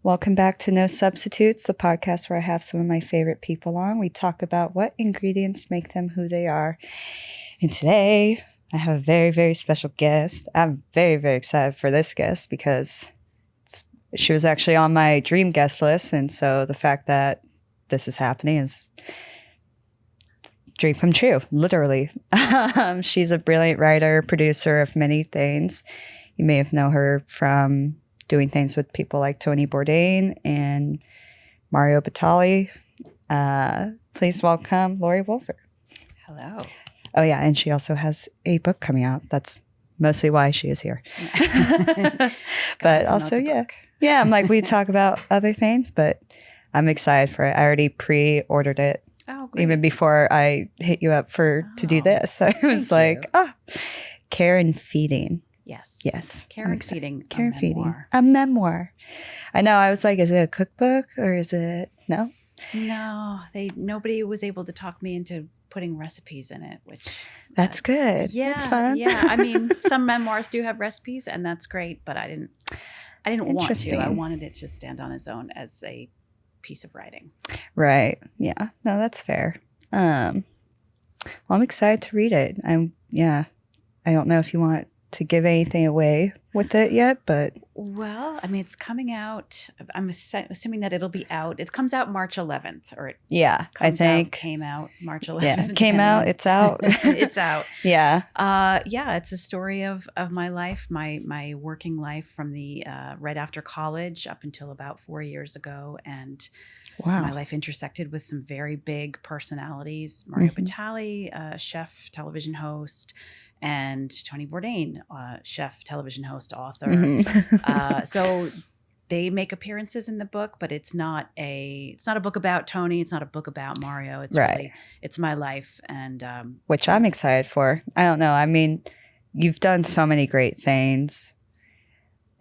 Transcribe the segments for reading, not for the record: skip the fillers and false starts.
Welcome back to No Substitutes, the podcast where I have some of my favorite people on. We talk about what ingredients make them who they are. And today, I have a very, very special guest. I'm very, very excited for this guest because she was actually on my dream guest list. And so the fact that this is happening is dream come true, literally. She's a brilliant writer, producer of many things. You may have known her from doing things with people like Tony Bourdain and Mario Batali. Please welcome Laurie Woolever. Hello. Oh, yeah. And she also has a book coming out. That's mostly why she is here. But also, yeah. Yeah, I'm like, we talk about other things, but I'm excited for it. I already pre-ordered it. Oh, great. Even before I hit you up to do this. So I was like, care and feeding. Yes. Care and feeding. Care and feeding. A memoir. I know. I was like, is it a cookbook or is it no? No, nobody was able to talk me into putting recipes in it, which that's good. Yeah, that's fun. Yeah. I mean, some memoirs do have recipes, and that's great. But I didn't want to. I wanted it to stand on its own as a piece of writing. Right. Yeah. No, that's fair. Well, I'm excited to read it. I don't know if you want to give anything away with it yet, but well, I mean, it's coming out. I'm assuming that it'll be out. It comes out March 11th, or came out March 11th. Yeah, came out. It's out. It's out. Yeah. It's a story of my life, my working life from the right after college up until about 4 years ago, and my life intersected with some very big personalities. Mario Batali, chef, television host. And Tony Bourdain, chef, television host, author. So they make appearances in the book, but it's not a book about Tony. It's not a book about Mario. It's really, it's my life. And which I'm excited for. I don't know. I mean, you've done so many great things.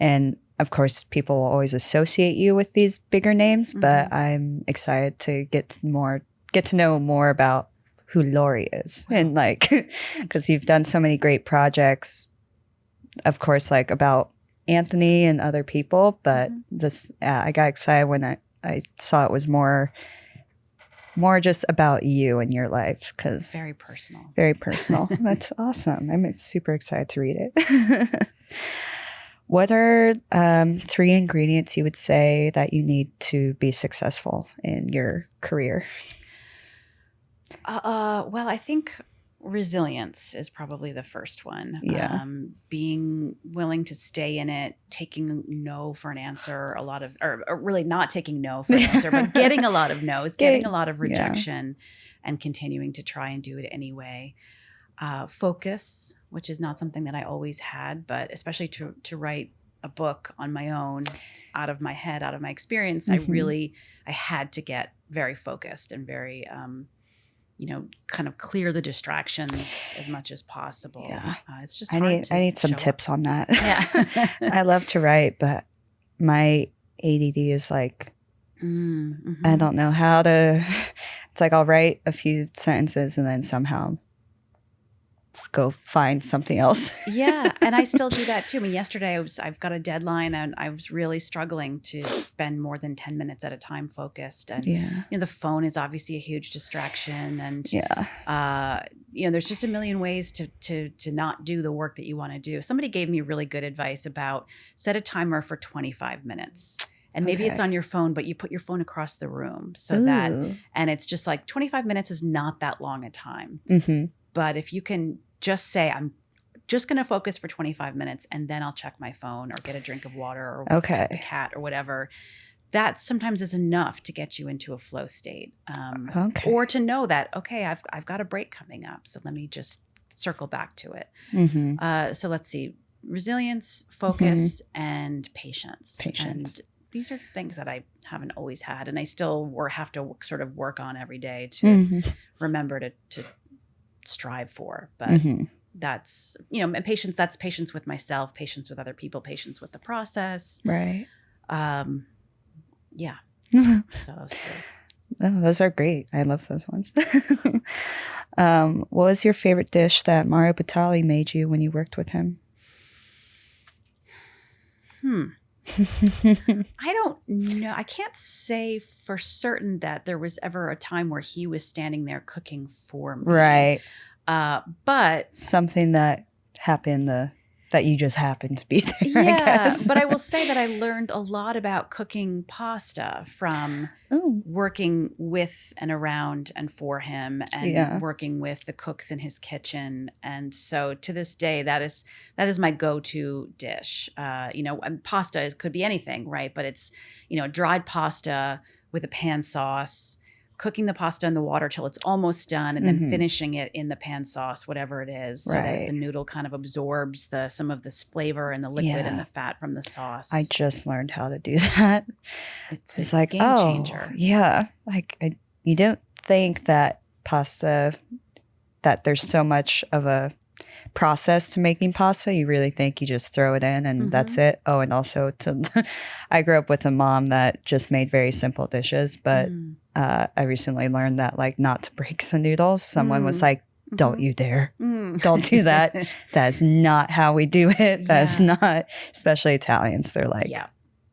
And of course, people will always associate you with these bigger names, but I'm excited to get to know more about who Laurie is. And like, because you've done so many great projects, of course, like about Anthony and other people, but I got excited when I saw it was more just about you and your life, because very personal. That's awesome. I'm super excited to read it. What are 3 ingredients you would say that you need to be successful in your career? Well, I think resilience is probably the first one. Yeah. Being willing to stay in it, taking no for an answer, or really not taking no for an answer, but getting a lot of no's, getting a lot of rejection, and continuing to try and do it anyway. Focus, which is not something that I always had, but especially to write a book on my own, out of my head, out of my experience, I had to get very focused and very kind of clear the distractions as much as possible. Yeah. It's just hard I need some tips on that. Yeah. I love to write, but my ADD is like, I don't know how to, it's like I'll write a few sentences and then somehow go find something else. Yeah. And I still do that too. I mean, yesterday I've got a deadline and I was really struggling to spend more than 10 minutes at a time focused. And the phone is obviously a huge distraction. And there's just a million ways to not do the work that you want to do. Somebody gave me really good advice about set a timer for 25 minutes. And maybe it's on your phone, but you put your phone across the room and it's just like 25 minutes is not that long a time. But if you can just say, I'm just going to focus for 25 minutes and then I'll check my phone or get a drink of water or pet the cat or whatever, that sometimes is enough to get you into a flow state. Or to know that, I've got a break coming up. So let me just circle back to it. So let's see, resilience, focus, and patience. And these are things that I haven't always had. And I still have to sort of work on every day to remember to strive for, but that's and patience, that's patience with myself, patience with other people, patience with the process, right? So those 3. Those are great. I love those ones. What was your favorite dish that Mario Batali made you when you worked with him? I don't know. I can't say for certain that there was ever a time where he was standing there cooking for me. Right. But something that happened that you just happened to be there, yeah, I guess. But I will say that I learned a lot about cooking pasta from working with and around and for him, and working with the cooks in his kitchen. And so to this day, that is my go-to dish. And pasta could be anything, right? But it's, dried pasta with a pan sauce, cooking the pasta in the water till it's almost done, and then finishing it in the pan sauce, whatever it is, so that the noodle kind of absorbs some of this flavor and the liquid and the fat from the sauce. I just learned how to do that. It's like game changer. Yeah. Like you don't think that pasta, that there's so much of a process to making pasta. You really think you just throw it in and that's it. Oh, and also I grew up with a mom that just made very simple dishes, but I recently learned that not to break the noodles. Someone was like, don't you dare. Don't do that. That's not how we do it. That's not, especially Italians. They're like,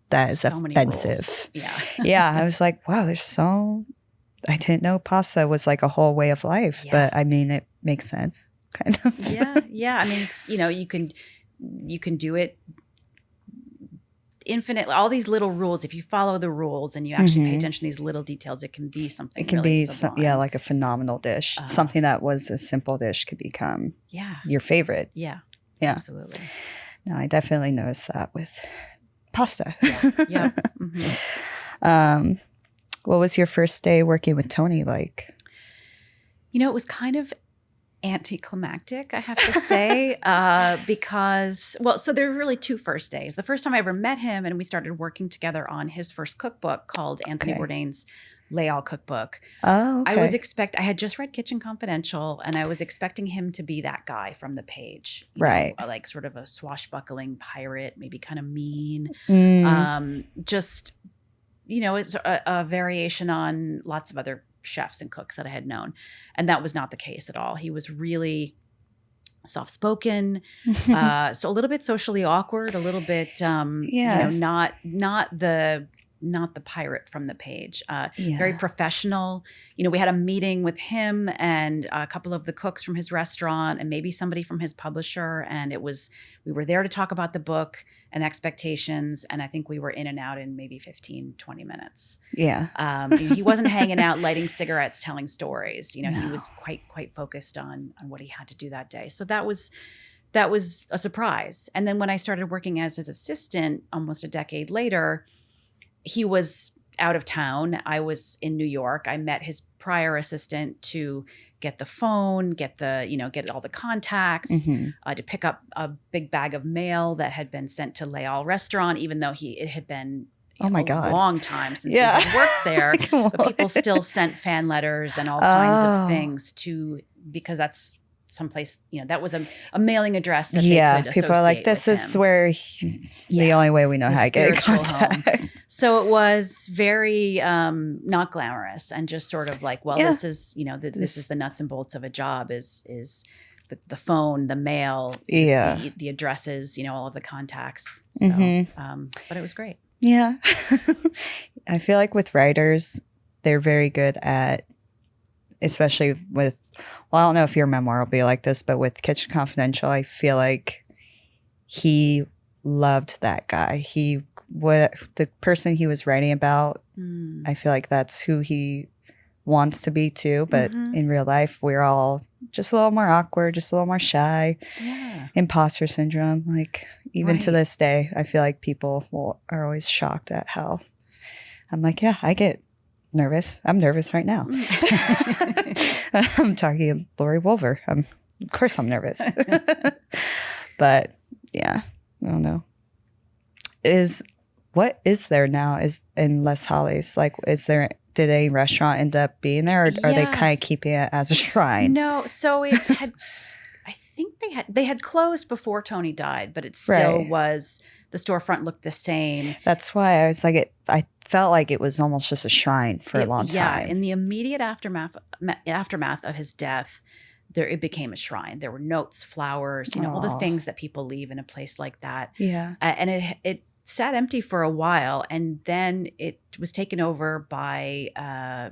that is so offensive. Yeah. I was like, wow, I didn't know pasta was like a whole way of life, but I mean, it makes sense. Kind of. Yeah. I mean, it's, you can do it infinitely. All these little rules, if you follow the rules and you actually pay attention to these little details, it can be something. It can really be like a phenomenal dish. Something that was a simple dish could become your favorite. Yeah, absolutely. No, I definitely noticed that with pasta. Yeah. What was your first day working with Tony like? It was kind of anticlimactic, I have to say, because, so there were really two first days. The first time I ever met him and we started working together on his first cookbook called Anthony Bourdain's Lay All Cookbook. Oh, okay. I had just read Kitchen Confidential, and I was expecting him to be that guy from the page. Right. Like sort of a swashbuckling pirate, maybe kind of mean. Just, it's a variation on lots of other chefs and cooks that I had known. And that was not the case at all. He was really soft-spoken, so a little bit socially awkward, a little bit, not the pirate from the page. Very professional. We had a meeting with him and a couple of the cooks from his restaurant and maybe somebody from his publisher. And we were there to talk about the book and expectations. And I think we were in and out in maybe 15, 20 minutes. Yeah. He wasn't hanging out, lighting cigarettes, telling stories. He was quite focused on what he had to do that day. So that was a surprise. And then when I started working as his assistant almost a decade later, he was out of town. I was in New York. I met his prior assistant to get the phone, get all the contacts, to pick up a big bag of mail that had been sent to Leal Restaurant, even though it had been a long time since he had worked there. But people still sent fan letters and all kinds of things because that's someplace, that was a mailing address that they could associate people are like, this is where the only way we know how to get in contact. Home. So it was very not glamorous and just sort of like, this is, this is the nuts and bolts of a job is the phone, the mail, the addresses, all of the contacts. So, but it was great. Yeah. I feel like with writers, they're very good at, especially with, I don't know if your memoir will be like this, but with Kitchen Confidential, I feel like he loved that guy. The person he was writing about, I feel like that's who he wants to be too. But in real life, we're all just a little more awkward, just a little more shy. Yeah. Imposter syndrome. Like even to this day, I feel like people are always shocked at how I'm like, I get nervous. I'm nervous right now. I'm talking Laurie Woolever. Of course I'm nervous. But yeah, I don't know. What is there now is in Les Halles? Like, did a restaurant end up being there, or are they kind of keeping it as a shrine? No, so it had, I think they had closed before Tony died, but it still was, the storefront looked the same. That's why I was like, I felt like it was almost just a shrine for a long time. Yeah, in the immediate aftermath of his death, it became a shrine. There were notes, flowers, all the things that people leave in a place like that. Yeah. And it sat empty for a while, and then it was taken over by I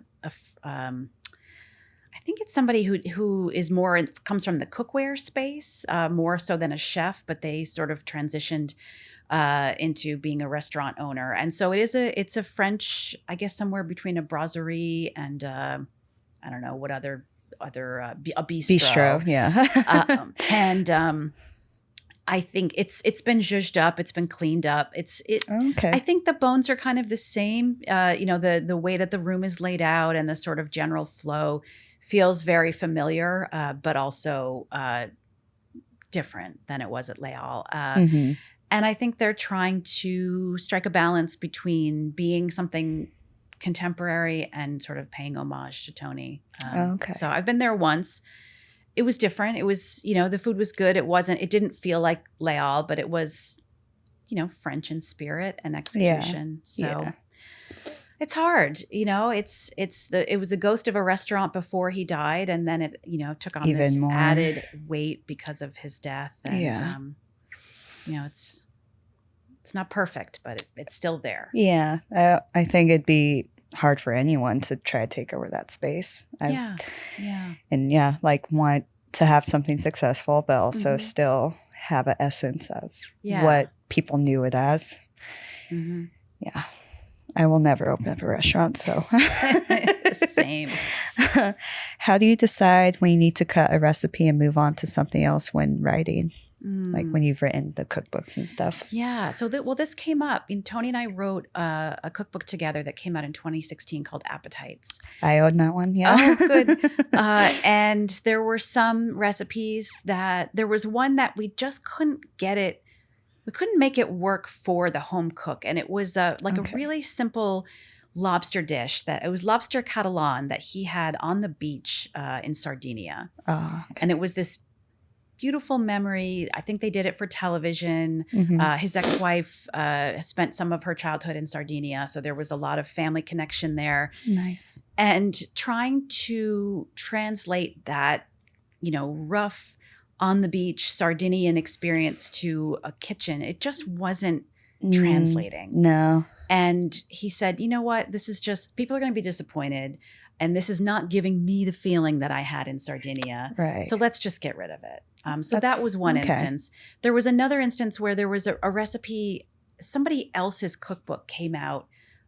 think it's somebody who is more comes from the cookware space, more so than a chef, but they sort of transitioned into being a restaurant owner. And so it's a French, I guess, somewhere between a brasserie and I don't know what other a bistro. Yeah. And I think it's been zhuzhed up, it's been cleaned up. Okay. I think the bones are kind of the same. The way that the room is laid out and the sort of general flow feels very familiar, but also different than it was at Les Halles. And I think they're trying to strike a balance between being something contemporary and sort of paying homage to Tony. Okay. So I've been there once. It was different. It was, the food was good. It didn't feel like Les Halles, but it was, French in spirit and execution. So it's hard, it was a ghost of a restaurant before he died. And then it, took on Even this more added weight because of his death. And, it's not perfect, but it's still there. Yeah. I think it'd be hard for anyone to try to take over that space. Yeah. And want to have something successful, but also still have an essence of what people knew it as. Yeah. I will never open up a restaurant, so. Same. How do you decide when you need to cut a recipe and move on to something else when writing? Like when you've written the cookbooks and stuff. Yeah. So this came up. Tony and I wrote a cookbook together that came out in 2016 called Appetites. I own that one. Yeah. Oh, good. And there were some recipes there was one that we just couldn't get it. We couldn't make it work for the home cook. And it was a really simple lobster dish it was lobster catalan that he had on the beach in Sardinia. Oh, okay. And it was this beautiful memory. I think they did it for television. His ex-wife spent some of her childhood in Sardinia, so there was a lot of family connection there. Nice. And trying to translate that, rough on the beach Sardinian experience to a kitchen, it just wasn't translating. No. And he said, you know what? This is just, people are going to be disappointed. And this is not giving me the feeling that I had in Sardinia. Right. So let's just get rid of it. So that was one instance. There was another instance where there was a recipe, somebody else's cookbook came out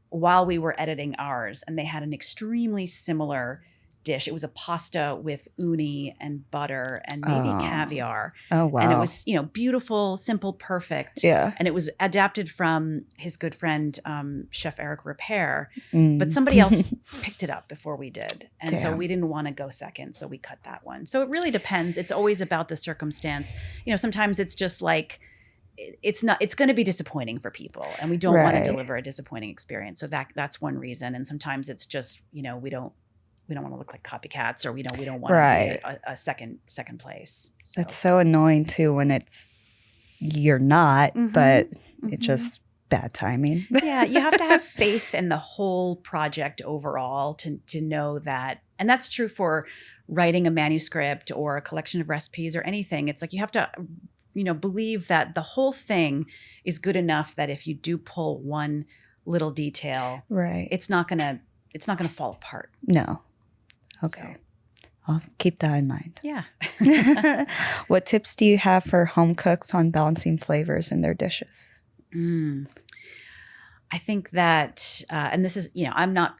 while we were editing ours, and they had an extremely similar dish. It was a pasta with uni and butter and maybe caviar. Oh, wow. And it was, beautiful, simple, perfect. Yeah. And it was adapted from his good friend, Chef Eric Repair. But somebody else picked it up before we did. And so we didn't want to go second. So we cut that one. So it really depends. It's always about the circumstance. Sometimes it's just like, it's going to be disappointing for people, and we don't want to deliver a disappointing experience. So that's one reason. And sometimes it's just, we don't want to look like copycats, or we don't want to be a second place. So. That's so annoying too when you're not, but it's just bad timing. Yeah, you have to have faith in the whole project overall to know that, and that's true for writing a manuscript or a collection of recipes or anything. It's like you have to, believe that the whole thing is good enough that if you do pull one little detail, it's not gonna fall apart. No. Okay. So. I'll keep that in mind. Yeah. What tips do you have for home cooks on balancing flavors in their dishes? I think that, and this is, I'm not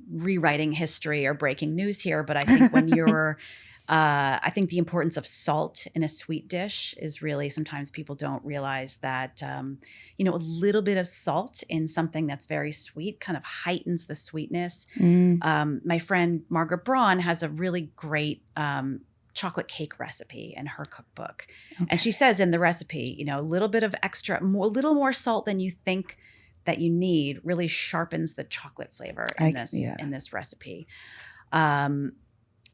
rewriting history or breaking news here, but I think when you're, I think the importance of salt in a sweet dish is really, sometimes people don't realize that, a little bit of salt in something that's very sweet kind of heightens the sweetness. My friend Margaret Braun has a really great chocolate cake recipe in her cookbook. Okay. And she says in the recipe, a little bit of a little more salt than you think that you need really sharpens the chocolate flavor in this recipe.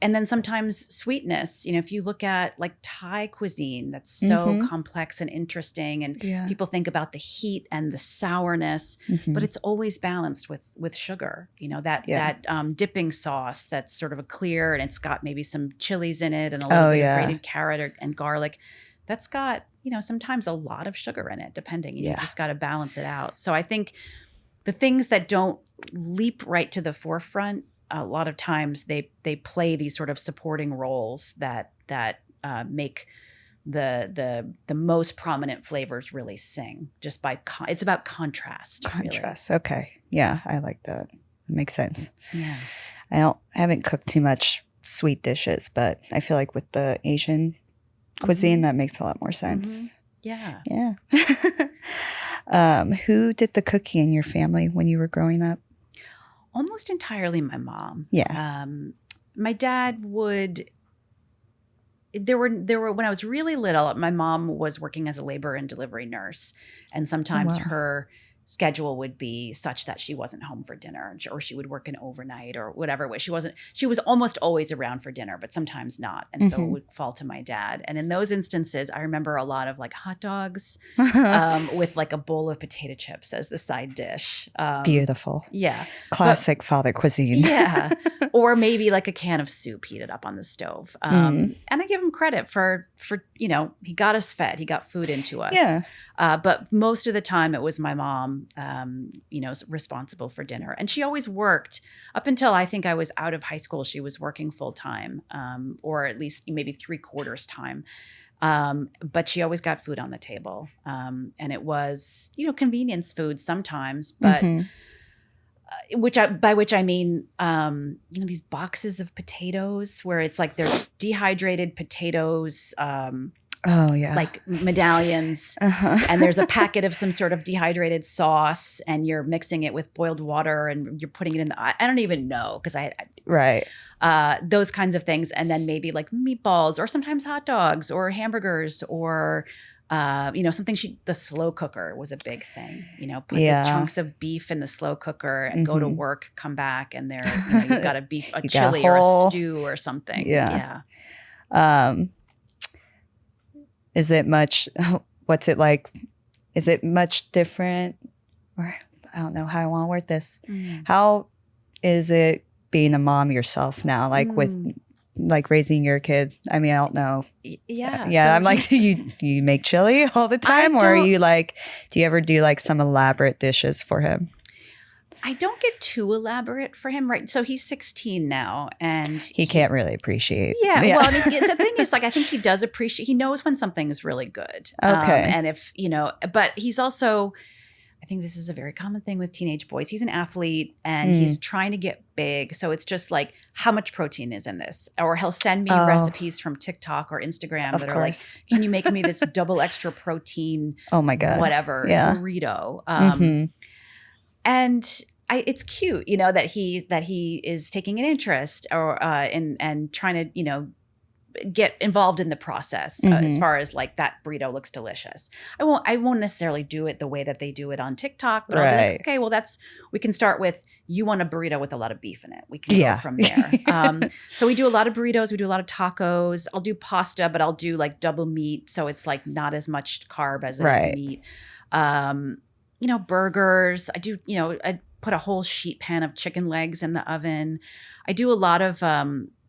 And then sometimes sweetness, if you look at like Thai cuisine, that's so complex and interesting, and people think about the heat and the sourness, but it's always balanced with sugar. That dipping sauce that's sort of a clear, and it's got maybe some chilies in it and a little bit of grated carrot and garlic. That's got sometimes a lot of sugar in it, depending. You just got to balance it out. So I think the things that don't leap right to the forefront, a lot of times they play these sort of supporting roles that make the most prominent flavors really sing just by it's about contrast. Contrast. Really. Okay. Yeah, I like that. It makes sense. Yeah. I haven't cooked too much sweet dishes, but I feel like with the Asian cuisine, that makes a lot more sense. Yeah. Yeah. Who did the cooking in your family when you were growing up? Almost entirely my mom. Yeah. My dad would. There were when I was really little, my mom was working as a labor and delivery nurse, and sometimes her schedule would be such that she wasn't home for dinner, or she would work an overnight or whatever. She was almost always around for dinner, but sometimes not. And so it would fall to my dad. And in those instances, I remember a lot of like hot dogs with like a bowl of potato chips as the side dish. Beautiful. Yeah. Classic father cuisine. Yeah. Or maybe like a can of soup heated up on the stove. And I give him credit for, he got us fed. He got food into us. Yeah. But most of the time it was my mom, responsible for dinner. And she always worked up until I think I was out of high school. She was working full time, or at least maybe 3/4 time. But she always got food on the table. And it was, convenience food sometimes, but by which I mean, these boxes of potatoes where it's like they're dehydrated potatoes, like medallions, and there's a packet of some sort of dehydrated sauce, and you're mixing it with boiled water, and you're putting it in I don't even know because those kinds of things, and then maybe like meatballs or sometimes hot dogs or hamburgers or something. The slow cooker was a big thing. Put the chunks of beef in the slow cooker and go to work, come back, and you've got a chili or a stew or something. Yeah. Is it much? What's it like? Is it much different? Or I don't know how I want to word this. How is it being a mom yourself now? Like with like raising your kid? I mean, I don't know. Yeah. So I'm like, do you make chili all the time, or are you like, do you ever do like some elaborate dishes for him? I don't get too elaborate for him, right? So he's 16 now, and he can't really appreciate. Yeah. Well, I mean, the thing is, like, I think he does appreciate. He knows when something is really good. Okay. And if but he's also, I think this is a very common thing with teenage boys. He's an athlete and he's trying to get big. So it's just like, how much protein is in this? Or he'll send me recipes from TikTok or Instagram that are like, can you make me this double extra protein? Oh my God. Whatever burrito. And it's cute, that he is taking an interest or and trying to get involved in the process as far as like that burrito looks delicious. I won't necessarily do it the way that they do it on TikTok, but I'll be like, okay, well we can start with, you want a burrito with a lot of beef in it. We can go from there. So we do a lot of burritos. We do a lot of tacos. I'll do pasta, but I'll do like double meat. So it's like not as much carb as it is meat. Burgers. I do, I put a whole sheet pan of chicken legs in the oven. I do a lot of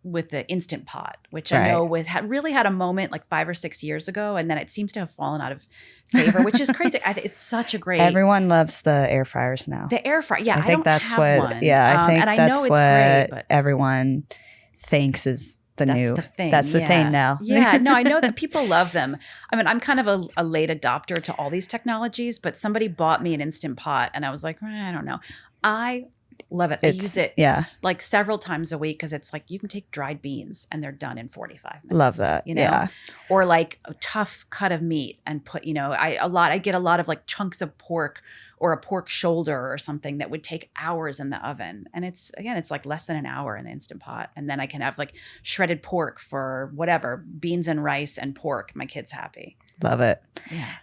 with the Instant Pot, which I know really had a moment like 5 or 6 years ago, and then it seems to have fallen out of favor, which is crazy. It's such a great. Everyone loves the air fryers now. The air fryer, I think that's what. One. Yeah, I think and that's what great, but everyone thinks is That's the thing. That's the thing now. Yeah, no, I know that people love them. I mean, I'm kind of a late adopter to all these technologies, but somebody bought me an Instant Pot, and I was like, I don't know. I love it. I use it like several times a week because it's like you can take dried beans and they're done in 45 minutes. Love that. Yeah. Or like a tough cut of meat and put, I get a lot of like chunks of pork or a pork shoulder or something that would take hours in the oven. And it's like less than an hour in the Instant Pot. And then I can have like shredded pork for whatever, beans and rice and pork. My kid's happy. Love it. Yeah.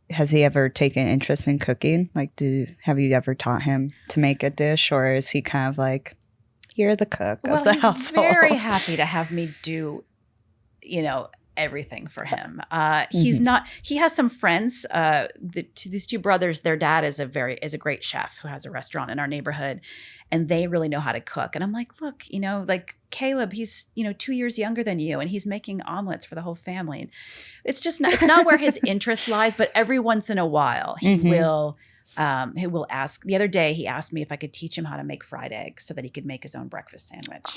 Has he ever taken interest in cooking? Like, have you ever taught him to make a dish, or is he kind of like, you're the cook of the household? Well, he's very happy to have me do, everything for him. He's not. He has some friends. These two brothers. Their dad is a great chef who has a restaurant in our neighborhood, and they really know how to cook. And I'm like, look, like Caleb, he's 2 years younger than you, and he's making omelets for the whole family. And it's just not. It's not where his interest lies. But every once in a while, he will. He will ask. The other day, he asked me if I could teach him how to make fried eggs so that he could make his own breakfast sandwich.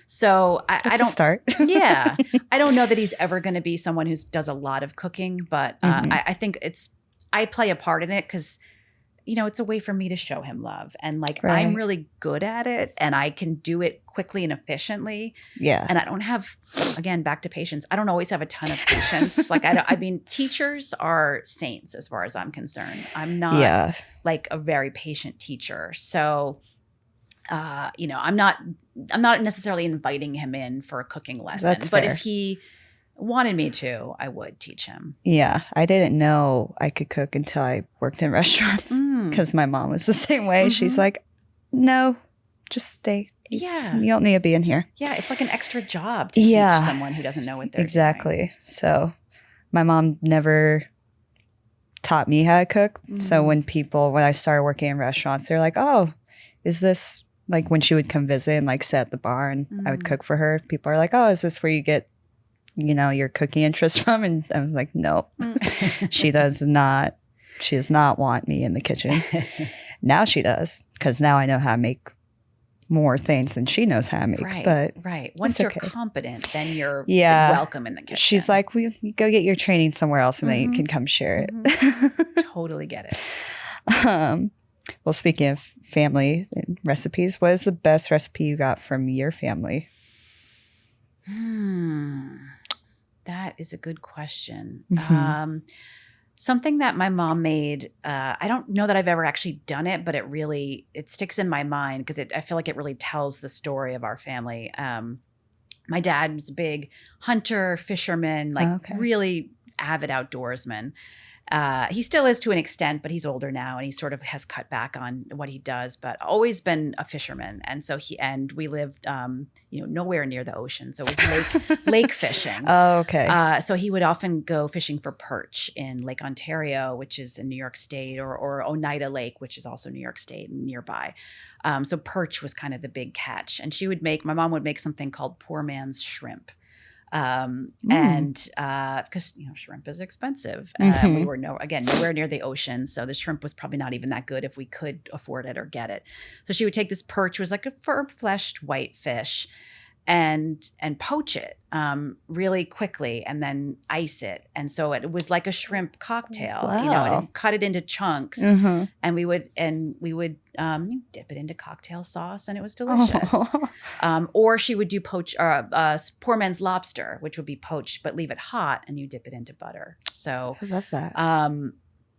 So I don't start. Yeah, I don't know that he's ever going to be someone who does a lot of cooking, but I think I play a part in it because it's a way for me to show him love, and like I'm really good at it, and I can do it quickly and efficiently. Yeah, and I don't have, again, back to patience. I don't always have a ton of patience. Like I mean, teachers are saints as far as I'm concerned. I'm not like a very patient teacher, so I'm not necessarily inviting him in for a cooking lesson. That's but fair. If he wanted me to, I would teach him. Yeah, I didn't know I could cook until I worked in restaurants because my mom was the same way. She's like, no, just stay. Yeah. You don't need to be in here. Yeah, it's like an extra job to teach someone who doesn't know what they're doing. So my mom never taught me how to cook. So when I started working in restaurants, they're like, oh, is this like when she would come visit and like sit at the bar and I would cook for her? People are like, oh, is this where you get your cooking interest from? And I was like, nope. She does not want me in the kitchen. Now she does, because now I know how to make more things than she knows how to make. Right. Once you're competent, then you're welcome in the kitchen. She's like, well, you go get your training somewhere else and then you can come share it. Totally get it. Well, speaking of family and recipes, what is the best recipe you got from your family? That is a good question. Something that my mom made, I don't know that I've ever actually done it, but it sticks in my mind because I feel like it really tells the story of our family. My dad was a big hunter, fisherman, really avid outdoorsman. He still is to an extent, but he's older now and he sort of has cut back on what he does, but always been a fisherman. And so we lived, nowhere near the ocean. So it was lake fishing. Oh, okay. So he would often go fishing for perch in Lake Ontario, which is in New York State, or Oneida Lake, which is also New York State and nearby. So perch was kind of the big catch. And my mom would make something called poor man's shrimp. And because shrimp is expensive, we were nowhere near the ocean, so the shrimp was probably not even that good if we could afford it or get it. So she would take this perch, was like a firm-fleshed white fish, and poach it really quickly, and then ice it, and so it was like a shrimp cocktail. Wow. And cut it into chunks, and we would dip it into cocktail sauce, and it was delicious. Or she would do poor man's lobster, which would be poached but leave it hot, and you dip it into butter. So I love that.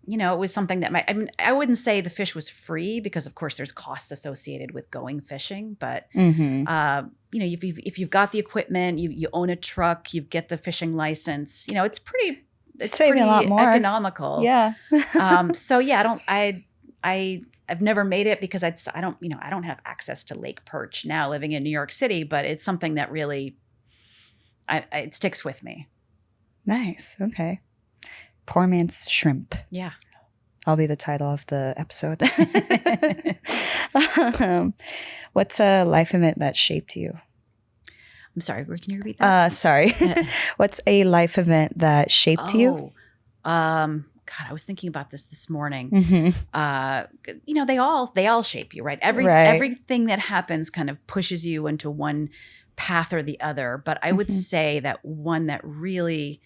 It was something that I wouldn't say the fish was free because of course there's costs associated with going fishing, but if you've got the equipment, you own a truck, you get the fishing license, it's pretty a lot more economical. Yeah. I've never made it because I don't have access to lake perch now living in New York City, but it's something that really it sticks with me. Nice. Okay. Poor man's shrimp. Yeah. I'll be the title of the episode. What's a life event that shaped you? I'm sorry, can you repeat that? Sorry. What's a life event that shaped you? God, I was thinking about this morning. They all shape you, right? Everything that happens kind of pushes you into one path or the other. But I would say that one that really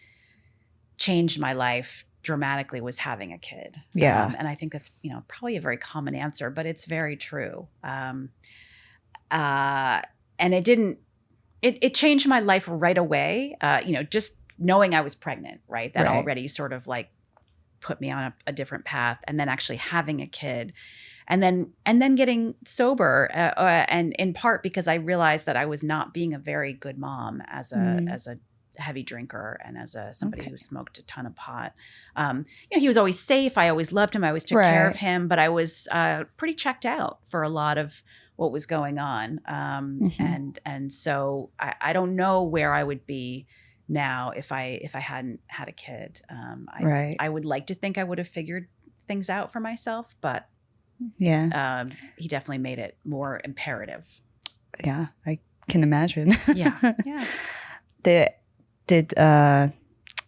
changed my life dramatically was having a kid. Yeah. And I think that's, probably a very common answer, but it's very true. And it changed my life right away. Just knowing I was pregnant, right? That already sort of like put me on a different path, and then actually having a kid and then getting sober. And in part because I realized that I was not being a very good mom as a heavy drinker and as somebody who smoked a ton of pot. He was always safe. I always loved him. I always took care of him, but I was pretty checked out for a lot of what was going on. And so I don't know where I would be now if I hadn't had a kid. Right. I would like to think I would have figured things out for myself, but yeah, he definitely made it more imperative. yeah, I can imagine. Yeah. Did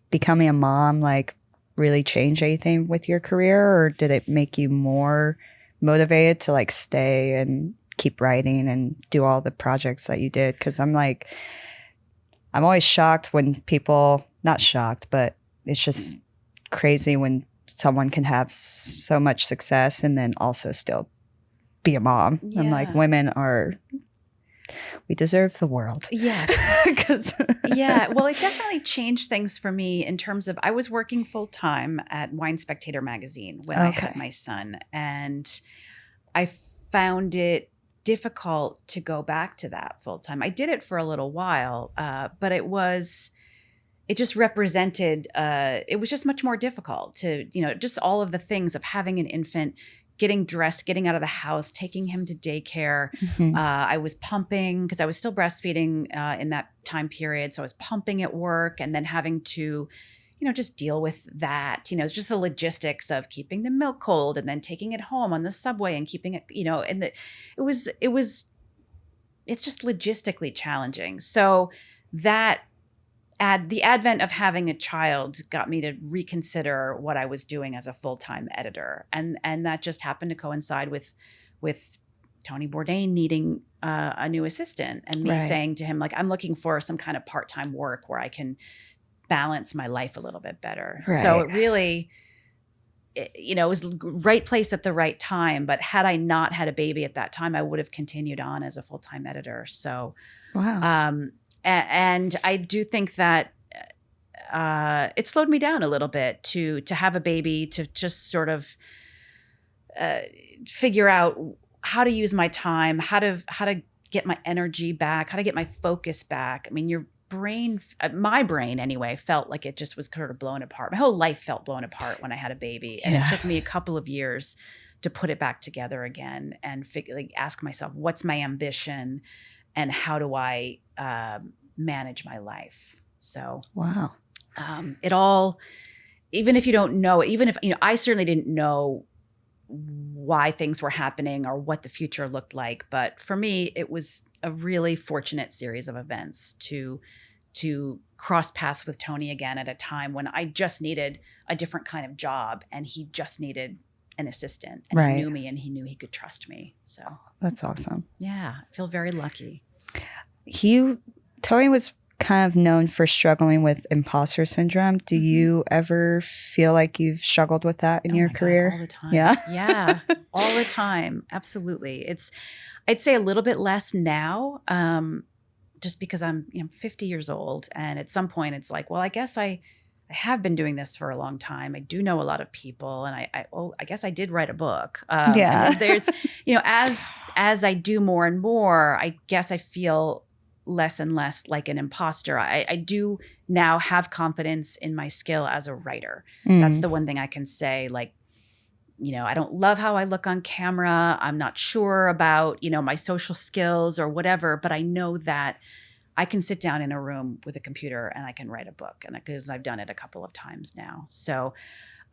becoming a mom like really change anything with your career, or did it make you more motivated to like stay and keep writing and do all the projects that you did? Because I'm always shocked when people, not shocked, but it's just crazy when someone can have so much success and then also still be a mom. Yeah. I'm like, we deserve the world. Yes. Yeah. Well, it definitely changed things for me in terms of I was working full time at Wine Spectator magazine when I had my son, and I found it difficult to go back to that full time. I did it for a little while, but it just represented, it was just much more difficult to, just all of the things of having an infant, getting dressed, getting out of the house, taking him to daycare. Mm-hmm. I was pumping because I was still breastfeeding in that time period. So I was pumping at work and then having to, just deal with that. It's just the logistics of keeping the milk cold and then taking it home on the subway and keeping it, and it's just logistically challenging. So the advent of having a child got me to reconsider what I was doing as a full-time editor. And that just happened to coincide with Tony Bourdain needing a new assistant and me saying to him, like, I'm looking for some kind of part-time work where I can balance my life a little bit better. Right. So it really, it was the right place at the right time. But had I not had a baby at that time, I would have continued on as a full-time editor. So, wow. And I do think that it slowed me down a little bit to have a baby, to just sort of figure out how to use my time, how to get my energy back, how to get my focus back. I mean, my brain anyway, felt like it just was sort of blown apart. My whole life felt blown apart when I had a baby, and it took me a couple of years to put it back together again and ask myself, what's my ambition? And how do I manage my life? So, wow. It all, even if you don't know, even if, I certainly didn't know why things were happening or what the future looked like. But for me, it was a really fortunate series of events to cross paths with Tony again at a time when I just needed a different kind of job, and he just needed an assistant, and he knew me and he knew he could trust me. So that's awesome. Yeah, I feel very lucky. Tony was kind of known for struggling with imposter syndrome. Do you ever feel like you've struggled with that in your career? God, all the time. Yeah. Yeah, all the time. Absolutely. I'd say a little bit less now, just because I'm 50 years old, and at some point it's like, well, I guess I have been doing this for a long time. I do know a lot of people, and I guess I did write a book. Yeah. There's, as I do more and more, I guess I feel less and less like an imposter. I do now have confidence in my skill as a writer. That's the one thing I can say. Like, I don't love how I look on camera. I'm not sure about, my social skills or whatever, but I know that I can sit down in a room with a computer and I can write a book, and because I've done it a couple of times now. So,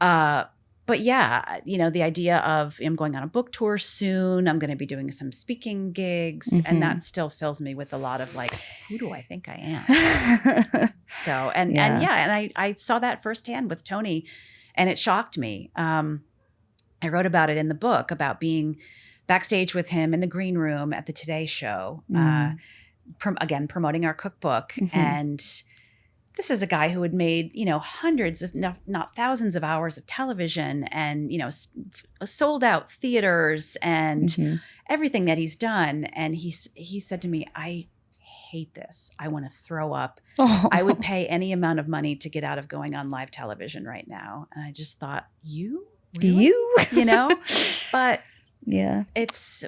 but yeah, the idea of I'm going on a book tour soon. I'm going to be doing some speaking gigs, and that still fills me with a lot of like, who do I think I am? So, and I saw that firsthand with Tony, and it shocked me. I wrote about it in the book, about being backstage with him in the green room at the Today Show, again, promoting our cookbook. And this is a guy who had made, hundreds of, not thousands of hours of television, and, sold out theaters and everything that he's done. And he said to me, I hate this. I want to throw up. I would pay any amount of money to get out of going on live television right now. And I just thought, you? Really? But yeah,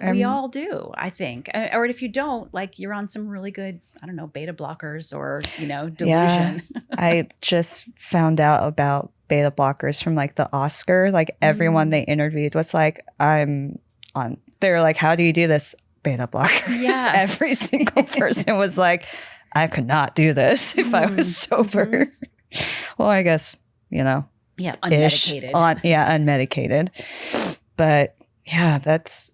we all do, I think. Or if you don't, like, you're on some really good, I don't know, beta blockers or, delusion. Yeah. I just found out about beta blockers from like the Oscar. Like everyone they interviewed was like, they're like, how do you do this? Beta blockers. Yeah. Every single person was like, I could not do this if I was sober. Well, I guess, Yeah, unmedicated. Unmedicated. But yeah, that's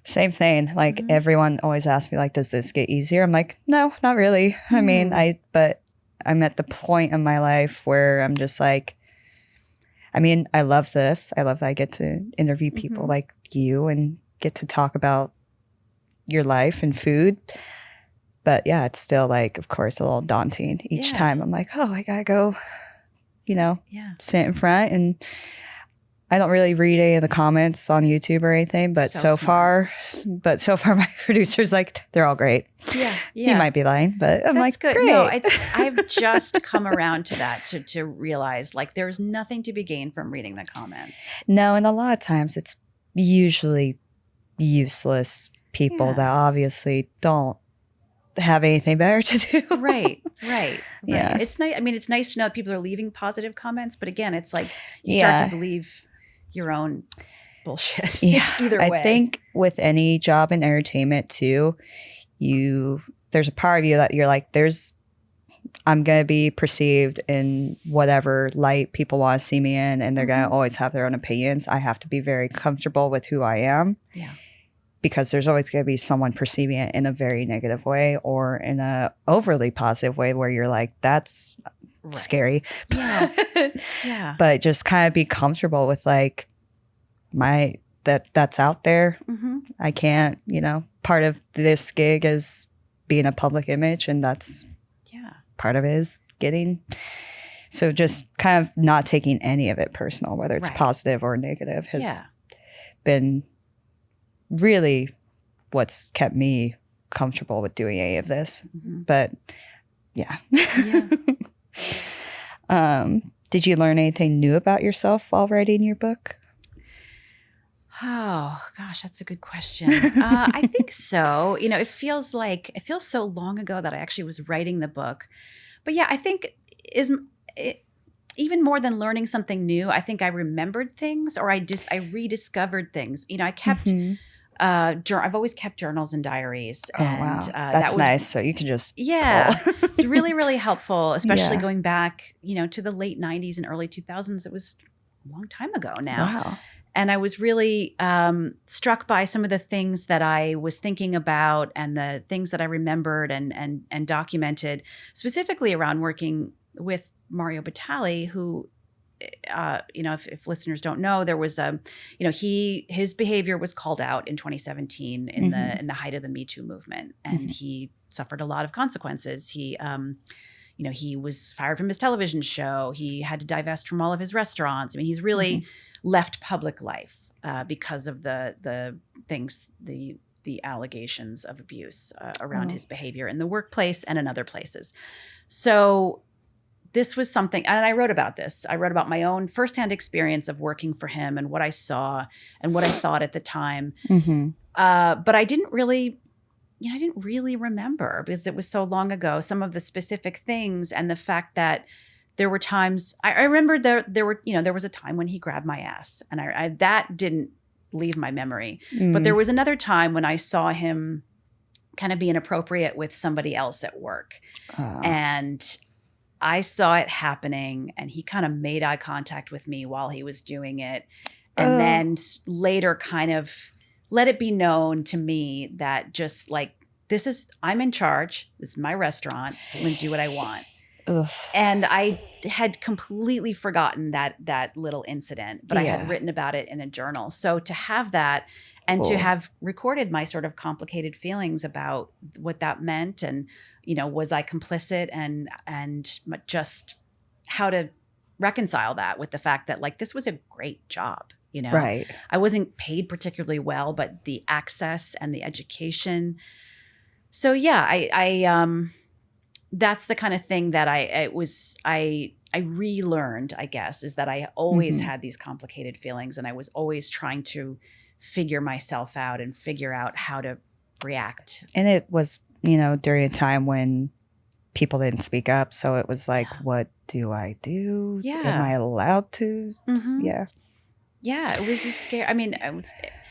same thing. Like everyone always asks me, like, does this get easier? I'm like, no, not really. I mean, but I'm at the point in my life where I'm just like, I mean, I love this. I love that I get to interview people like you and get to talk about your life and food. But yeah, it's still like, of course, a little daunting each time. I'm like, oh, I gotta go, sit in front. And I don't really read any of the comments on YouTube or anything, but so far my producer's like, they're all great. Yeah. He might be lying, but I'm That's like, good. great. No, I've just come around to that, to realize like there's nothing to be gained from reading the comments. No, and a lot of times it's usually useless people that obviously don't have anything better to do. Right. Yeah. It's nice. I mean, it's nice to know that people are leaving positive comments, but again, it's like you start to believe your own bullshit. Yeah. Either way. I think with any job in entertainment too, there's a part of you that you're like, I'm going to be perceived in whatever light people want to see me in, and they're going to always have their own opinions. I have to be very comfortable with who I am. Yeah. Because there's always going to be someone perceiving it in a very negative way or in a overly positive way where you're like, that's scary. Yeah. But just kind of be comfortable with like that's out there. I can't, part of this gig is being a public image, and that's part of it is getting. So just kind of not taking any of it personal, whether it's positive or negative, has been really what's kept me comfortable with doing any of this. But did you learn anything new about yourself while writing your book? Oh gosh, that's a good question. I think so. It feels so long ago that I actually was writing the book. But yeah, I think even more than learning something new, I think I remembered things, or I rediscovered things. I kept I've always kept journals and diaries. Oh, wow. That's nice. So you can just it's really, really helpful, especially going back, to the late 90s and early 2000s. It was a long time ago now. Wow. And I was really struck by some of the things that I was thinking about and the things that I remembered and documented, specifically around working with Mario Batali, who if listeners don't know, there was his behavior was called out in 2017 in the height of the Me Too movement, and he suffered a lot of consequences. He was fired from his television show. He had to divest from all of his restaurants. I mean, he's really left public life because of the things, the allegations of abuse around his behavior in the workplace and in other places. So this was something, and I wrote about this. I wrote about my own firsthand experience of working for him and what I saw and what I thought at the time. But I didn't really remember, because it was so long ago, some of the specific things, and the fact that there were times I remember there was a time when he grabbed my ass, and I that didn't leave my memory. But there was another time when I saw him kind of be inappropriate with somebody else at work. And I saw it happening, and he kind of made eye contact with me while he was doing it. And then later kind of let it be known to me that just like, I'm in charge. This is my restaurant. I'm going to do what I want. And I had completely forgotten that little incident, but I had written about it in a journal. So to have that, and to have recorded my sort of complicated feelings about what that meant, and was I complicit, and just how to reconcile that with the fact that like this was a great job, Right. I wasn't paid particularly well, but the access and the education. So yeah, I that's the kind of thing that I relearned, I guess, is that I always had these complicated feelings, and I was always trying to figure myself out and figure out how to react. And it was, during a time when people didn't speak up. So it was like, what do I do? Yeah. Am I allowed to? Yeah. Yeah. It was a scare. I mean,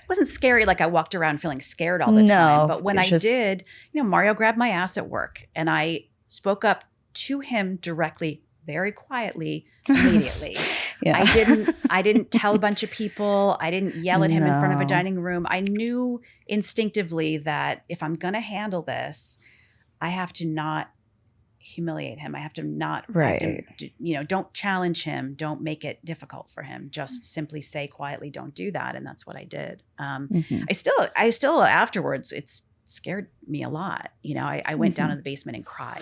wasn't scary. Like I walked around feeling scared all the time. But when I did, Mario grabbed my ass at work and I spoke up to him directly, very quietly, immediately. Yeah. I didn't tell a bunch of people. I didn't yell at him in front of a dining room. I knew instinctively that if I'm going to handle this, I have to not humiliate him. I have to not, don't challenge him. Don't make it difficult for him. Just simply say quietly, don't do that. And that's what I did. I still afterwards, it's scared me a lot. I went down in the basement and cried,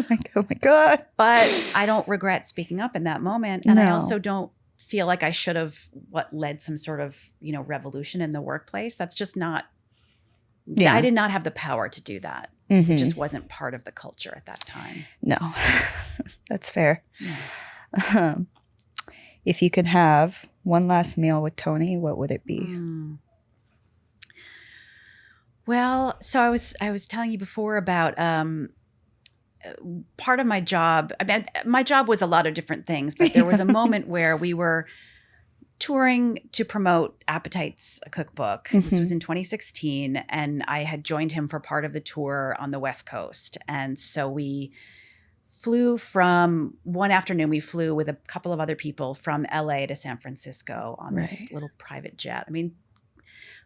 like, oh my God. But I don't regret speaking up in that moment. And I also don't feel like I should have led some sort of, revolution in the workplace. That's just not, I did not have the power to do that. It just wasn't part of the culture at that time. No, that's fair. Yeah. If you could have one last meal with Tony, what would it be? Well, so I was telling you before about part of my job. I mean, my job was a lot of different things, but there was a moment where we were touring to promote Appetite's cookbook. This was in 2016, and I had joined him for part of the tour on the West Coast. And so we flew one afternoon, we flew with a couple of other people from LA to San Francisco on this little private jet. I mean,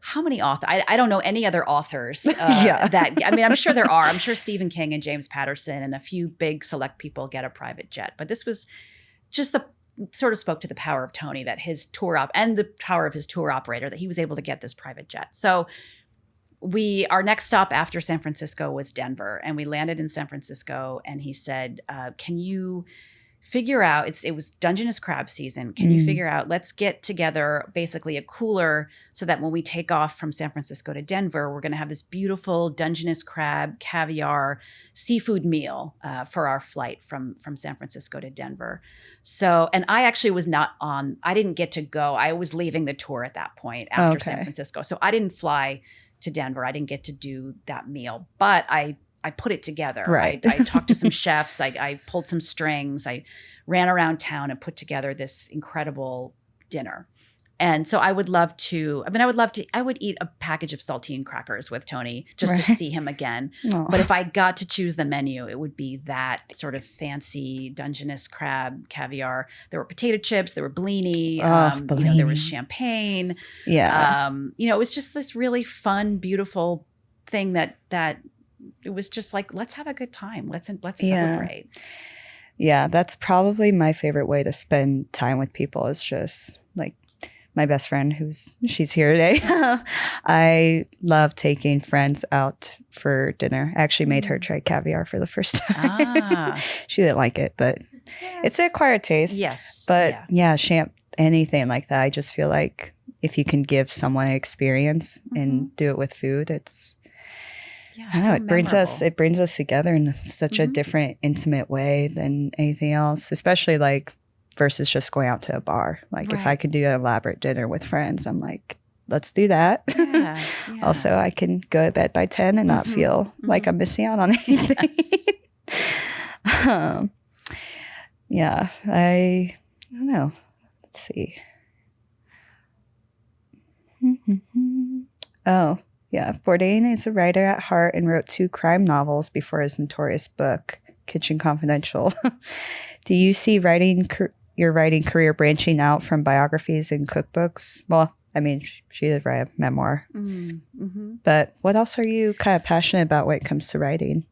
how many authors? I don't know any other authors I'm sure there are. I'm sure Stephen King and James Patterson and a few big select people get a private jet. But this was just sort of spoke to the power of Tony, that his tour and the power of his tour operator, that he was able to get this private jet. So our next stop after San Francisco was Denver, and we landed in San Francisco, and he said, can you figure out, it was Dungeness crab season. Can you figure out, let's get together basically a cooler so that when we take off from San Francisco to Denver, we're going to have this beautiful Dungeness crab, caviar, seafood meal for our flight from San Francisco to Denver. So, and I actually was I didn't get to go. I was leaving the tour at that point after San Francisco. So I didn't fly to Denver. I didn't get to do that meal, but I put it together. Right. I talked to some chefs. I pulled some strings. I ran around town and put together this incredible dinner. And so I would eat a package of saltine crackers with Tony just to see him again. Aww. But if I got to choose the menu, it would be that sort of fancy Dungeness crab, caviar. There were potato chips, there were blini, there was champagne. Yeah. It was just this really fun, beautiful thing that it was just like, let's have a good time. Let's celebrate. Yeah, that's probably my favorite way to spend time with people, is just like my best friend she's here today. I love taking friends out for dinner. I actually made her try caviar for the first time. She didn't like it, but it's an acquired taste. Yes. But anything like that, I just feel like if you can give someone an experience and do it with food, it's I don't know, it brings us together in such a different, intimate way than anything else, especially like versus just going out to a bar. Like if I could do an elaborate dinner with friends, I'm like, let's do that. Yeah. Also, I can go to bed by 10 and not feel like I'm missing out on anything. Yes. I don't know. Let's see. Yeah, Bourdain is a writer at heart and wrote 2 crime novels before his notorious book, Kitchen Confidential. Do you see your writing career branching out from biographies and cookbooks? Well, I mean, she did write a memoir. But what else are you kind of passionate about when it comes to writing?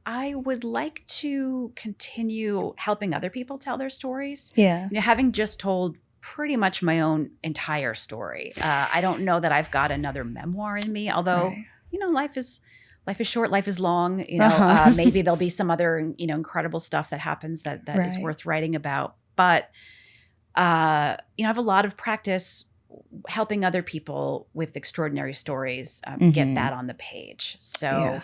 I would like to continue helping other people tell their stories. Yeah. Having just told pretty much my own entire story. I don't know that I've got another memoir in me, although, life is short, life is long, maybe there'll be some other, incredible stuff that happens that is worth writing about. But, I have a lot of practice helping other people with extraordinary stories get that on the page. So,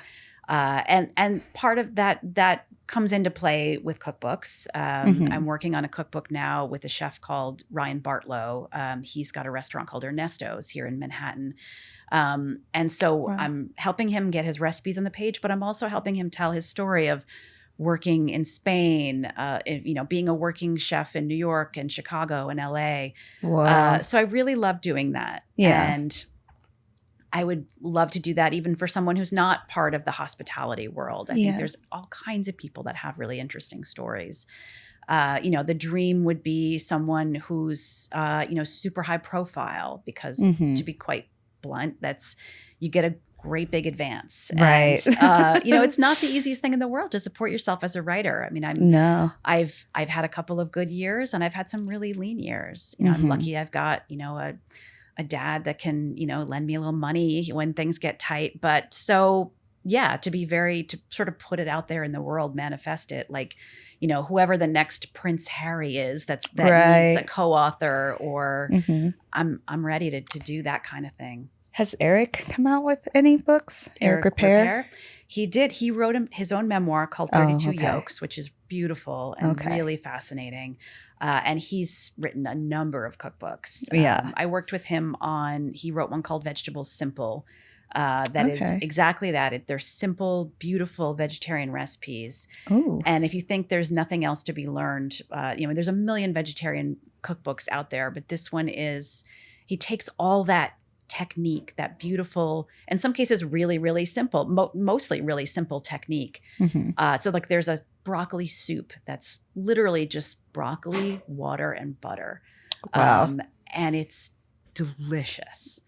and part of that comes into play with cookbooks. I'm working on a cookbook now with a chef called Ryan Bartlow. He's got a restaurant called Ernesto's here in Manhattan. And so I'm helping him get his recipes on the page, but I'm also helping him tell his story of working in Spain, being a working chef in New York and Chicago and LA. Wow. So I really love doing that. Yeah. And I would love to do that even for someone who's not part of the hospitality world. I think there's all kinds of people that have really interesting stories. The dream would be someone who's, super high profile because to be quite blunt, you get a great big advance. Right. And, it's not the easiest thing in the world to support yourself as a writer. I mean, I've had a couple of good years and I've had some really lean years. I'm lucky I've got, a dad that can, lend me a little money when things get tight. But so, yeah, to sort of put it out there in the world, manifest it, like, whoever the next Prince Harry is that needs a co-author, or I'm ready to do that kind of thing. Has Eric come out with any books? Eric Ripert? He did. He wrote his own memoir called 32 Yolks, which is beautiful and really fascinating. And he's written a number of cookbooks. I worked with him he wrote one called Vegetables Simple. That is exactly that. They're simple, beautiful vegetarian recipes. Ooh. And if you think there's nothing else to be learned, there's a million vegetarian cookbooks out there, but this one he takes all that technique, that beautiful, in some cases really, really simple, mostly really simple technique. So like there's a broccoli soup that's literally just broccoli, water, and butter. Wow. And it's delicious.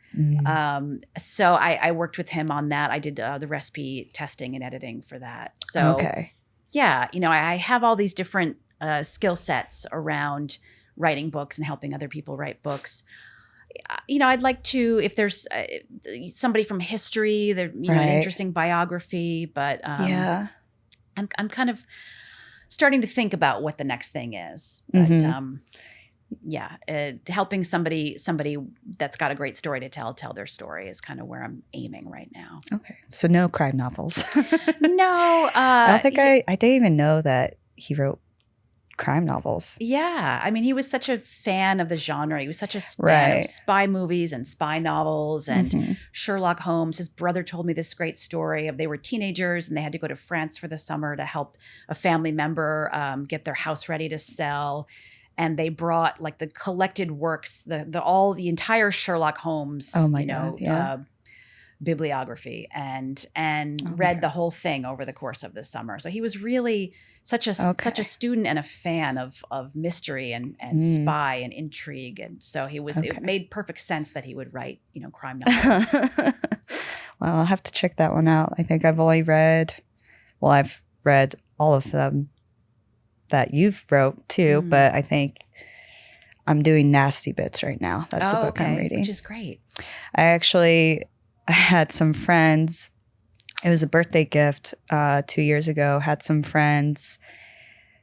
So I worked with him on that. I did the recipe testing and editing for that. So yeah, I have all these different skill sets around writing books and helping other people write books. I'd like to, if there's somebody from history, an interesting biography, but I'm kind of starting to think about what the next thing is. But helping somebody that's got a great story to tell their story is kind of where I'm aiming right now. Okay. So no crime novels. No. I don't think I didn't even know that he wrote crime novels. Yeah. I mean, he was such a fan of the genre. He was such a fan of spy movies and spy novels and Sherlock Holmes. His brother told me this great story of they were teenagers and they had to go to France for the summer to help a family member get their house ready to sell. And they brought like the collected works, the entire Sherlock Holmes, bibliography and read the whole thing over the course of the summer. So he was really such a student and a fan of mystery and spy and intrigue. And so it made perfect sense that he would write, crime novels. Well, I'll have to check that one out. I think I've read all of them that you've wrote too, but I think I'm doing Nasty Bits right now. That's the book I'm reading. Which is great. I had some friends. It was a birthday gift 2 years ago. Had some friends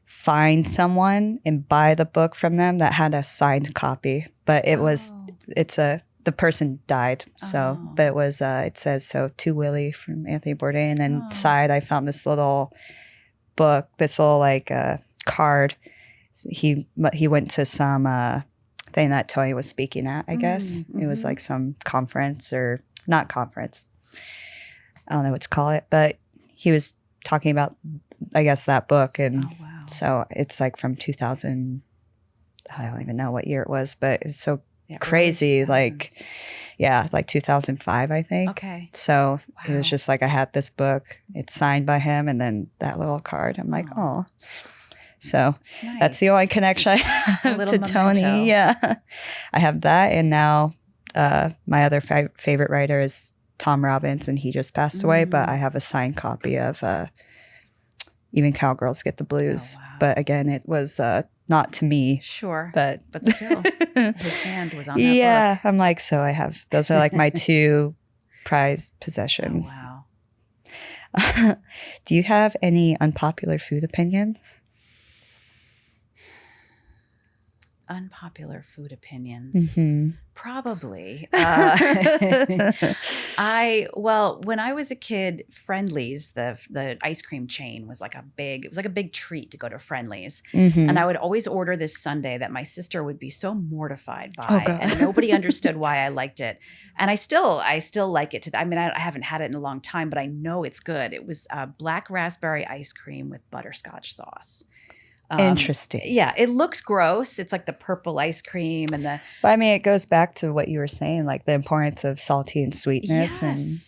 find someone and buy the book from them that had a signed copy, but the person died. So, but it was it says so to Willie from Anthony Bourdain, and then inside I found this little book, this little card. He went to some thing that Tony was speaking at. I guess it was like some conference or not conference. I don't know what to call it, but he was talking about, I guess, that book. And so it's like from 2000, I don't even know what year it was, but it's so crazy. Like 2005, I think. Okay. So it was just like, I had this book, it's signed by him, and then that little card. I'm like, oh. So that's the only connection I have to Tony. Yeah. I have that. And now my other favorite writer is Tom Robbins, and he just passed away, but I have a signed copy of Even Cowgirls Get the Blues. But again, it was not to me. Sure. But still, his hand was on that book. Yeah. I'm like, so I have, those are like my two prized possessions. Oh, wow. Do you have any unpopular food opinions? Unpopular food opinions. Probably. When I was a kid, Friendly's, the ice cream chain was like it was like a big treat to go to Friendly's. And I would always order this sundae that my sister would be so mortified by, and nobody understood why I liked it. And I still like it. I haven't had it in a long time, but I know it's good. It was black raspberry ice cream with butterscotch sauce. Interesting. Yeah, it looks gross. It's like the purple ice cream but I mean, it goes back to what you were saying, like the importance of salty and sweetness.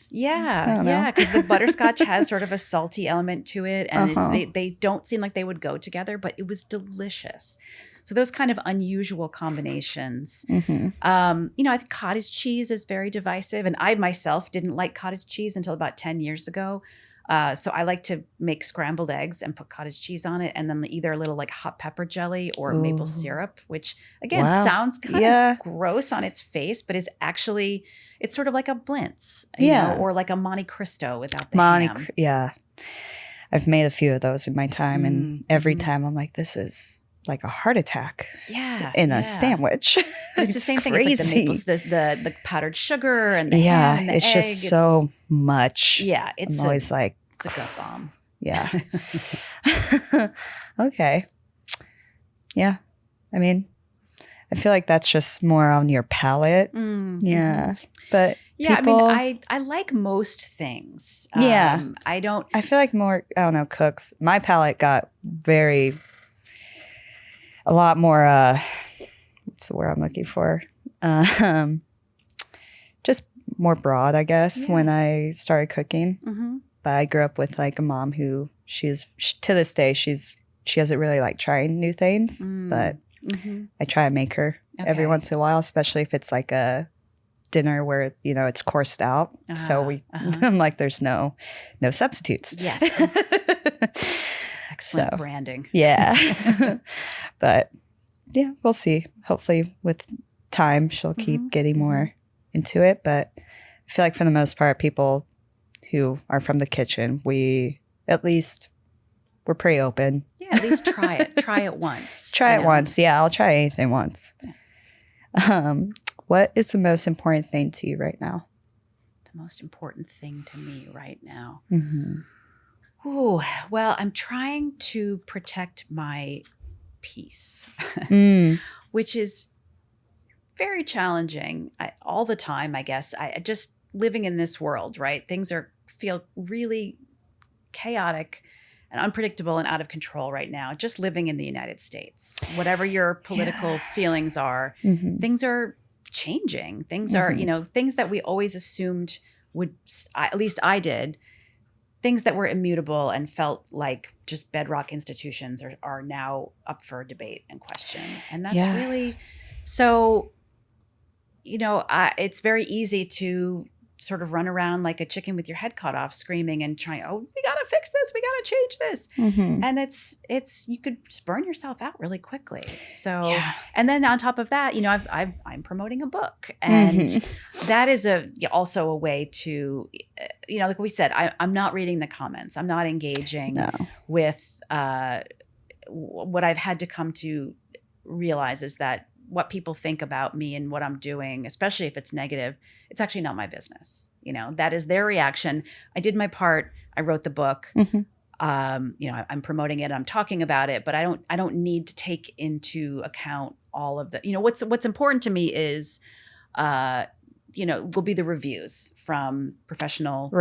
Yes. Because the butterscotch has sort of a salty element to it, and they don't seem like they would go together, but it was delicious. So those kind of unusual combinations. I think cottage cheese is very divisive, and I myself didn't like cottage cheese until about 10 years ago. So I like to make scrambled eggs and put cottage cheese on it, and then either a little like hot pepper jelly or maple syrup, which again sounds kind of gross on its face, but is actually, it's sort of like a blintz, you know, or like a Monte Cristo without the ham. Yeah. I've made a few of those in my time, and every time I'm like, this is like a heart attack in a sandwich. It's the same thing. It's like the powdered sugar and the ham and the it's egg. Just so much. Yeah. I'm always like, it's a gut bomb. Yeah. Okay. Yeah. I mean, I feel like that's just more on your palate. Yeah. But I like most things. I feel like I don't know, cooks. My palate got a lot more, what's the word I'm looking for? Just more broad, I guess, when I started cooking. But I grew up with like a mom who to this day, she doesn't really like trying new things, but I try to make her every once in a while, especially if it's like a dinner where, you know, it's coursed out. So I'm like, there's no substitutes. Yes. Excellent branding. Yeah. But yeah, we'll see. Hopefully with time, she'll keep getting more into it. But I feel like for the most part, people who are from the kitchen, we're pretty open. Yeah, at least try it. Try it once. Try it once. Yeah, I'll try anything once. Yeah. What is the most important thing to you right now? The most important thing to me right now? Ooh, well, I'm trying to protect my peace, which is very challenging all the time, I guess. I just living in this world, right? Things feel really chaotic and unpredictable and out of control right now. Just living in the United States, whatever your political feelings are, things are changing. Things are, you know, things that we always assumed would, at least I did, things that were immutable and felt like just bedrock institutions are now up for debate and question. And that's really, so, you know, it's very easy to sort of run around like a chicken with your head cut off, screaming and trying, we got to fix this. We got to change this. And it's, you could just burn yourself out really quickly. So, and then on top of that, you know, I'm promoting a book, and that is also a way to, you know, like we said, I'm not reading the comments. I'm not engaging with, what I've had to come to realize is that what people think about me and what I'm doing, especially if it's negative, it's actually not my business. You know, that is their reaction. I did my part. I wrote the book. You know, I'm promoting it. I'm talking about it, but I don't need to take into account all of the, you know, what's important to me is, you know, will be the reviews from professional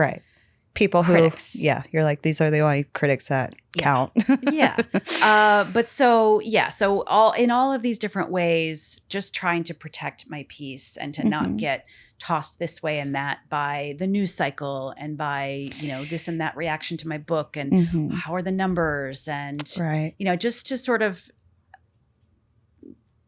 people critics. You're like, these are the only critics that count. But so in all of these different ways, just trying to protect my peace and to not get tossed this way and that by the news cycle and by, you know, this and that reaction to my book and how are the numbers and, you know, just to sort of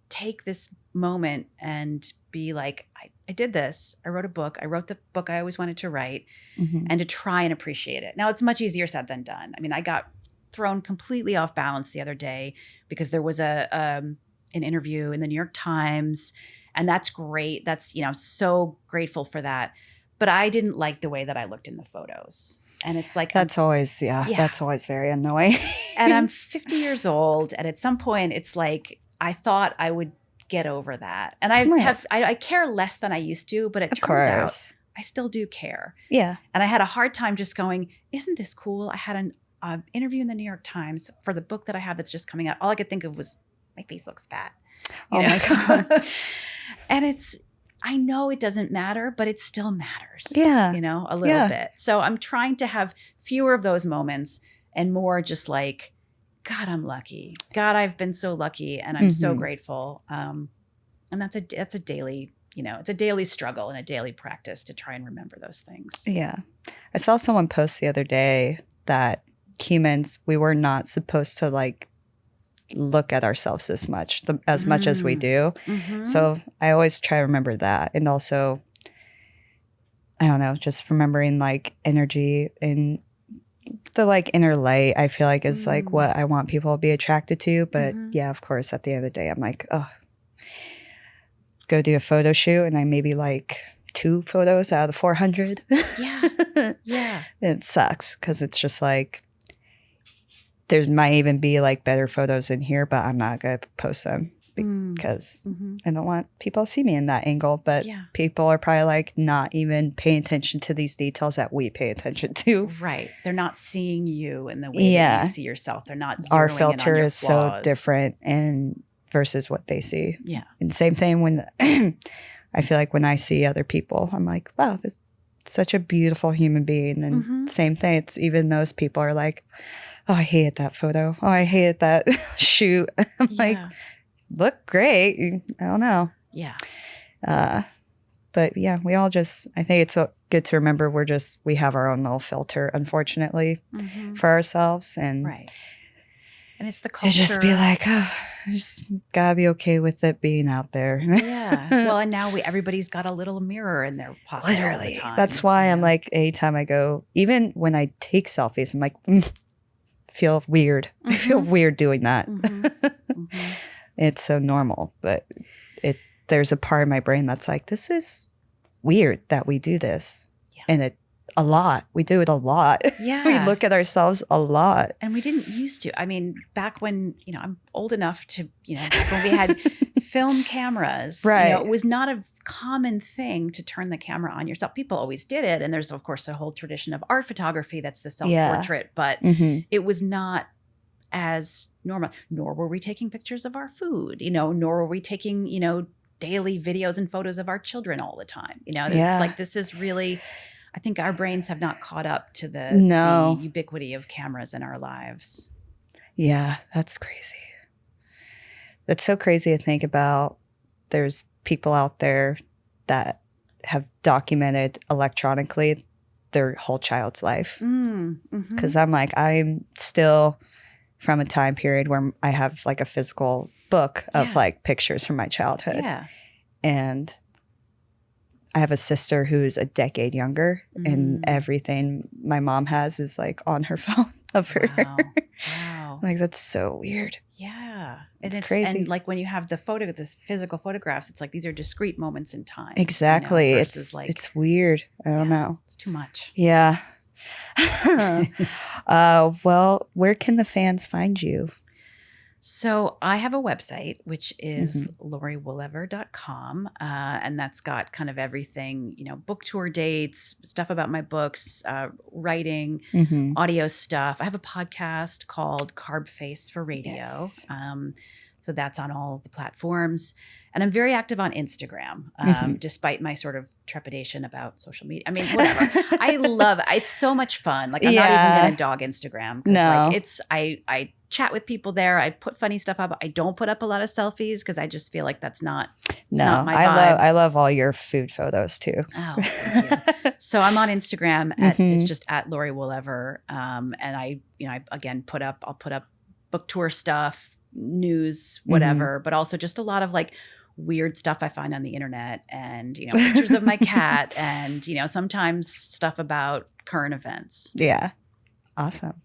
take this moment and be like, I did this. I wrote a book. I wrote the book I always wanted to write, and to try and appreciate it. Now, it's much easier said than done. I mean, I got thrown completely off balance the other day because there was an interview in the New York Times, and that's great. That's, you know, I'm so grateful for that. But I didn't like the way that I looked in the photos. And it's like, that's always very annoying. And I'm 50 years old. And at some point it's like, I thought I would get over that. And I care less than I used to, but it turns out I still do care. Yeah. And I had a hard time just going, isn't this cool? I had an interview in the New York Times for the book that I have that's just coming out. All I could think of was, my face looks fat. Oh my God. And I know it doesn't matter, but it still matters. Yeah. A little bit. So I'm trying to have fewer of those moments and more just like, God, I'm lucky. God, I've been so lucky and I'm so grateful. And that's a daily, it's a daily struggle and a daily practice to try and remember those things. Yeah. I saw someone post the other day that humans, we were not supposed to like look at ourselves as much as we do. So I always try to remember that. And also, I don't know, just remembering like energy and the like inner light, I feel like is like what I want people to be attracted to. But yeah, of course, at the end of the day, I'm like, oh, go do a photo shoot and I maybe like 2 photos out of the 400. Yeah. It sucks because it's just like, there might even be like better photos in here, but I'm not going to post them because I don't want people to see me in that angle. But people are probably like not even paying attention to these details that we pay attention to. Right. They're not seeing you in the way that you see yourself. They're not zeroing Our filter in on your is flaws. so different and versus what they see. Yeah. And same thing when I feel like when I see other people, I'm like, wow, this is such a beautiful human being. And same thing. It's even those people are like, oh, I hated that photo. Oh, I hated that shoot. I'm like, look great. I don't know. Yeah. But yeah, we all just, I think it's so good to remember we have our own little filter, unfortunately, for ourselves. And right. And it's the culture. Just be like, oh, I just gotta be okay with it being out there. Yeah. Well, and now everybody's got a little mirror in their pocket. Literally. All the time. That's why I'm like, anytime I go, even when I take selfies, I'm like, feel weird. I feel weird doing that. It's so normal, but there's a part of my brain that's like, this is weird that we do this. Yeah. And a lot. We do it a lot. Yeah. We look at ourselves a lot. And we didn't used to. I mean, back when, I'm old enough to, back when we had film cameras, right. It was not a common thing to turn the camera on yourself. People always did it. And there's, of course, a whole tradition of art photography that's the self-portrait, but it was not as normal, nor were we taking pictures of our food, nor were we taking, daily videos and photos of our children all the time. It's like, this is really, I think our brains have not caught up to the ubiquity of cameras in our lives. Yeah, that's crazy. That's so crazy to think about. There's people out there that have documented electronically their whole child's life. Because I'm like, I'm still from a time period where I have like a physical book of like pictures from my childhood. Yeah. And I have a sister who's a decade younger and everything my mom has is like on her phone of her. Wow. Like, that's so weird. Yeah. It's crazy. And like when you have this physical photographs, it's like these are discrete moments in time. Exactly. It's weird. I don't know. It's too much. Yeah. Well, where can the fans find you? So I have a website, which is lauriewoolever.com. And that's got kind of everything, book tour dates, stuff about my books, writing, audio stuff. I have a podcast called Carb Face for Radio. Yes. So that's on all the platforms. And I'm very active on Instagram, despite my sort of trepidation about social media. I mean, whatever. I love it. It's so much fun. Like, I'm not even going to dog Instagram. No. Like, I chat with people there. I put funny stuff up. I don't put up a lot of selfies because I just feel like that's not my vibe. I love all your food photos too. Oh, thank you. So I'm on Instagram it's just at Laurie Woolever. And I again I'll put up book tour stuff, news, whatever, but also just a lot of like weird stuff I find on the internet and, pictures of my cat and, sometimes stuff about current events. Yeah. Awesome.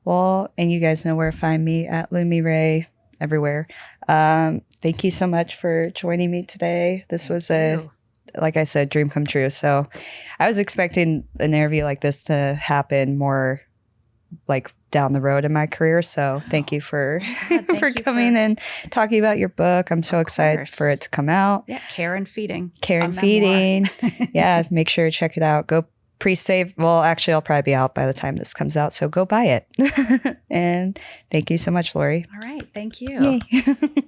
Well, and you guys know where to find me at Lumi Ray everywhere. Thank you so much for joining me today. This was like I said, dream come true. So I was expecting an interview like this to happen more like down the road in my career. So thank you for for coming and talking about your book. I'm so excited for it to come out. Yeah, Care and Feeding. Care and Feeding. Yeah, make sure to check it out. Go pre-save. Well, actually, I'll probably be out by the time this comes out, so go buy it. And thank you so much, Laurie. All right, thank you. Yay.